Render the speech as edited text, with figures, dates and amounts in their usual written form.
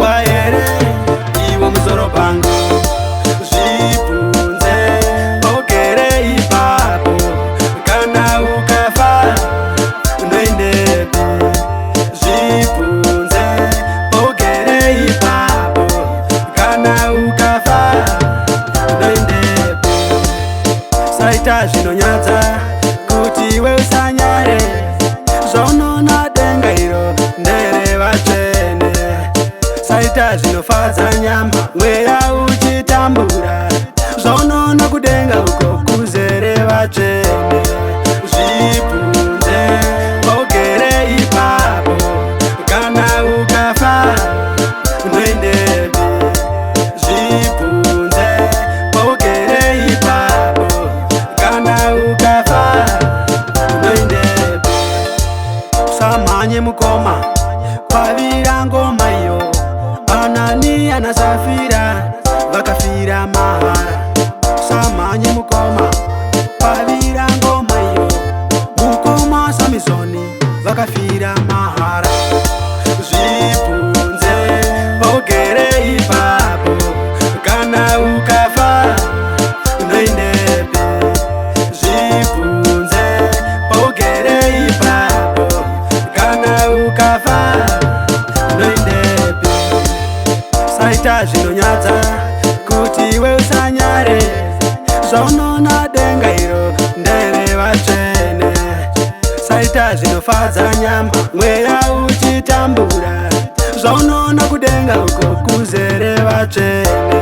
Wanyurwa here iwe musoro pangu zvipunze ugere ipapo kana ukafa unoendepi zvipunze ugere ipapo kana ukafa unoendepi saita zvinonyadza kuti iwe usanyare zvaunona denga iro nderevatsvene saita zvinofadza nyama mweya uchitambura zvaunona kudenga uko kuzere vatsvene zvipunze ugere ipapo kana ukafa unoendepi zvipunze ugere ipapo kana ukafa unoendepi usamhanye mukoma kwavira ngoma iyo Anania na Safira vakafira mahara usamhanye mukoma kwavira ngoma iyo mukoma Samisoni vakafira mahara zvipunze ugere ipapo kana ukafa unoendepi zvipunze ugere ipapo kana ukafa unoendepi saita zvinonyadza kuti iwe usanyare zvaunona denga iro nderevatsvene saita zvinofadza nyama mweya uchitambura zvaunona kudenga uko kuzere vatsvene